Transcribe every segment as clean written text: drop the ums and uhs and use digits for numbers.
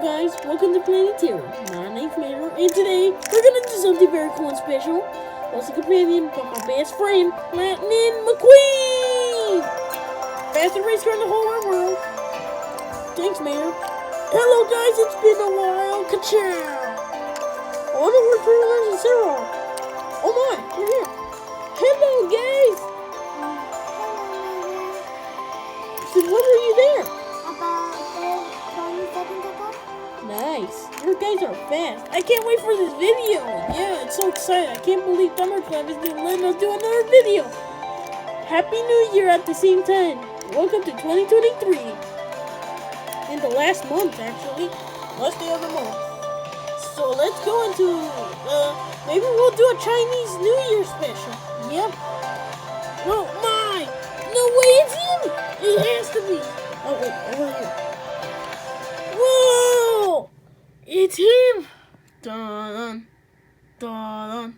guys, welcome to Planet Terror. My name's Mater, and today we're gonna do something very cool and special. Also companion by my best friend, Lightning McQueen! Fastest race car in the whole wide world. Thanks, Mater. Hello guys, it's been a while. Ka-chow! I wonder where Trailer and Sarah are. Oh my, we're here. Hello guys! So when were you there? About 20 seconds ago. Nice. You guys are fast. I can't wait for this video. Yeah, it's so exciting. I can't believe Thunderclap is letting us do another video. Happy New Year at the same time. Welcome to 2023. In the last month, actually. Last day of the month. So let's go into, maybe we'll do a Chinese New Year special. Yep. Oh my! No way, it's him! It has to be. Oh wait, over here. Whoa! It's him! Dun dun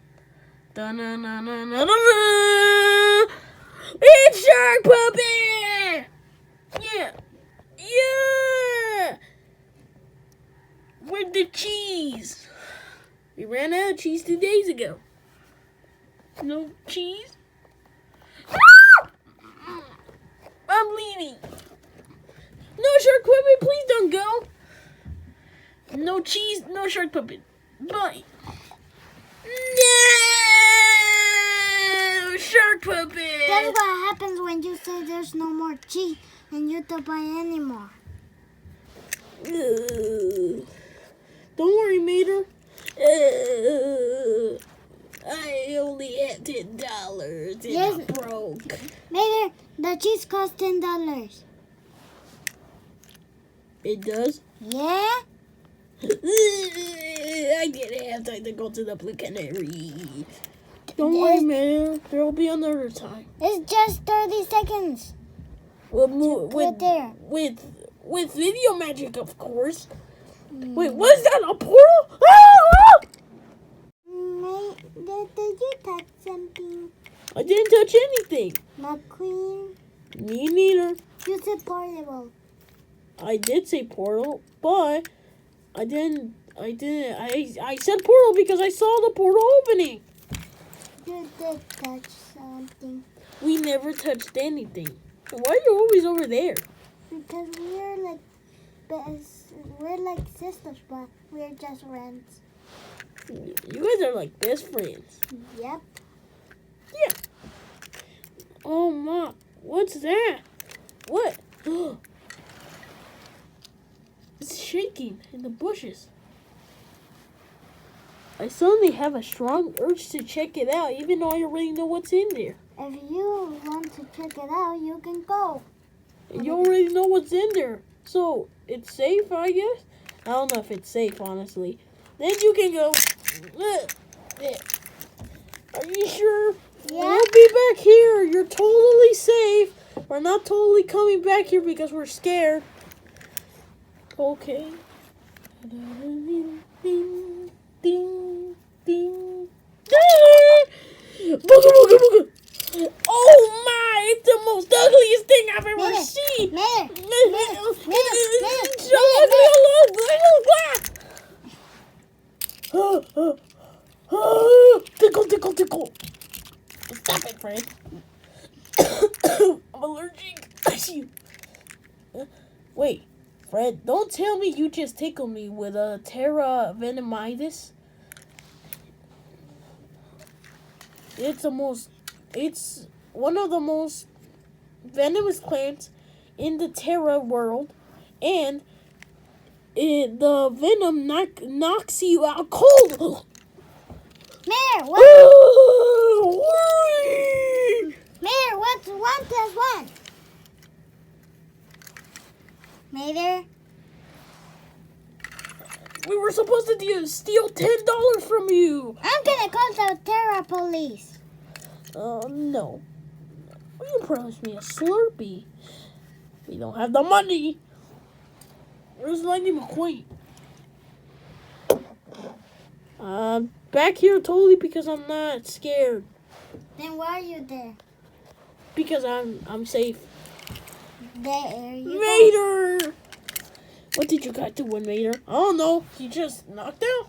dun dun dun dun dun dun dun. It's Shark Puppet! Yeah! Yeah! Where's the cheese? We ran out of cheese 2 days ago. No cheese? I'm leaving. No Shark Puppet, please don't go. No cheese, no Shark Puppet. Bye. No Shark Puppet. That's what happens when you say there's no more cheese and you don't buy anymore. Don't worry, Mater. I only have $10 and Yes. I'm broke. Later, the cheese costs $10. It does? Yeah? I didn't have time to go to the Blue Canary. Don't worry, man. There will be another time. It's just 30 seconds. We'll Right there. with video magic, of course. Wait, was that a portal? Ah! Did you touch something? I didn't touch anything. McQueen, Me neither. you said portable. I did say portal, but I didn't. I said portal because I saw the portal opening. You did touch something. We never touched anything. Why are you always over there? Because we're like sisters, but we're just friends. You guys are like best friends. Yep. Yeah. Oh my, what's that? What? It's shaking in the bushes. I suddenly have a strong urge to check it out, even though I already know what's in there. If you want to check it out, you can go. And you already know what's in there. So, it's safe, I guess? I don't know if it's safe, honestly. Then you can go. Are you sure? Yeah. We'll be back here. You're totally safe. We're not totally coming back here because we're scared. Okay. Ding, ding, ding, ding. Booga, booga, booga. Oh my! It's the most ugliest thing I've ever seen. It's so ugly. Tickle, tickle, tickle. Stop it, Fred. I'm allergic. Wait, Fred, don't tell me you just tickled me with a Terra venomitis. It's one of the most venomous plants in the Terra world, and the venom knocks you out cold. Mayor, what? Mayor, what's 1 plus 1? Mayor? We were supposed to steal $10 from you. I'm gonna call the Terra police. No. You promised me a Slurpee. We don't have the money. Where's Lightning McQueen? Back here totally because I'm not scared. Then why are you there? Because I'm safe. There you go. Vader! What did you guys do with Mater? I don't know. He just knocked out.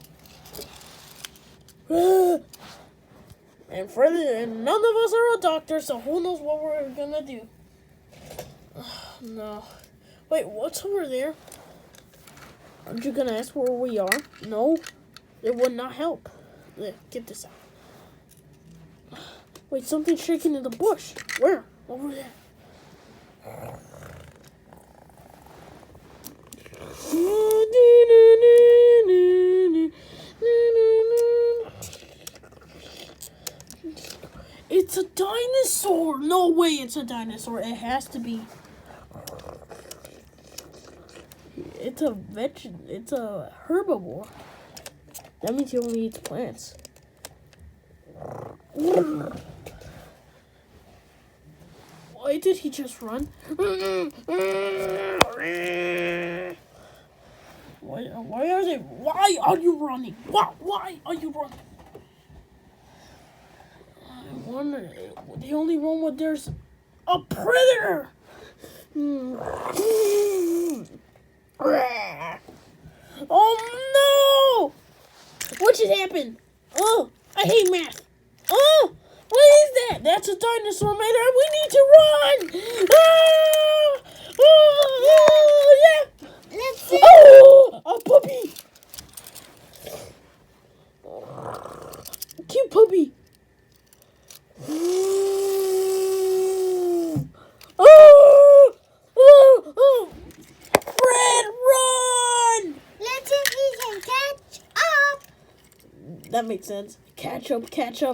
And none of us are a doctor, so who knows what we're gonna do. No. Wait, what's over there? Aren't you gonna ask where we are? No. It would not help. There, get this out. Wait, something's shaking in the bush. Where? Over there. It's a dinosaur! No way it's a dinosaur. It has to be. It's a herbivore. That means he only eats plants. Why did he just run? Why are you running? Why are you running? I wonder, they only run when there's a predator. Oh no! What just happened? Oh, I hate math. Oh, what is that? That's a dinosaur, Mater. We need to run! Ah! Oh, yeah! Let's see. Oh, a puppy! Cute puppy. Oh! Fred, run! Let's see if he can catch up. That makes sense. Catch up.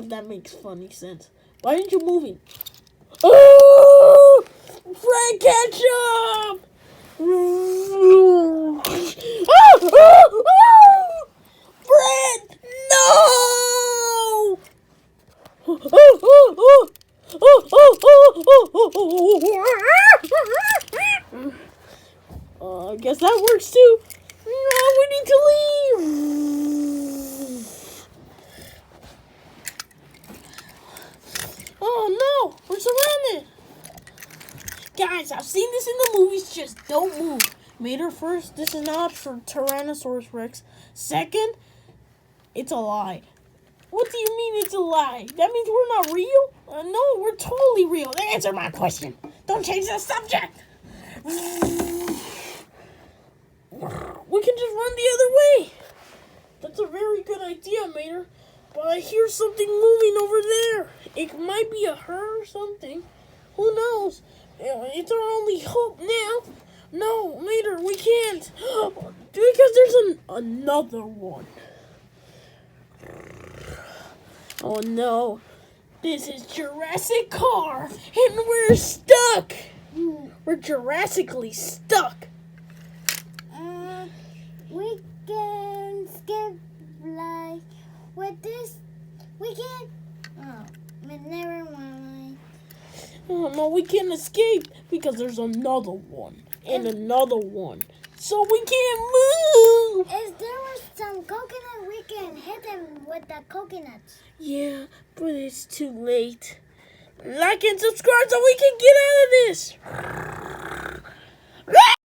That makes funny sense. Why aren't you moving? Oh! Fred, catch up! Fred, no! I guess that works too. No, we need to leave. Oh no, we're surrounded. Guys, I've seen this in the movies. Just don't move. Mater, first, this is not for Tyrannosaurus Rex. Second, it's a lie. What do you mean it's a lie? That means we're not real? No, we're totally real. Answer my question. Don't change the subject. We can just run the other way. That's a very good idea, Mater. But I hear something moving over there. It might be a her or something. Who knows? It's our only hope now. No, Mater, we can't. Because there's another one. Oh no. This is Jurassic car. And we're stuck. We're Jurassically stuck. We can skip like with this. We can. Oh, but never mind. Oh no, we can't escape because there's another one and another one. So we can't move. If there was some coconut, we can hit them with the coconuts. Yeah, but it's too late. Like and subscribe so we can get out of this.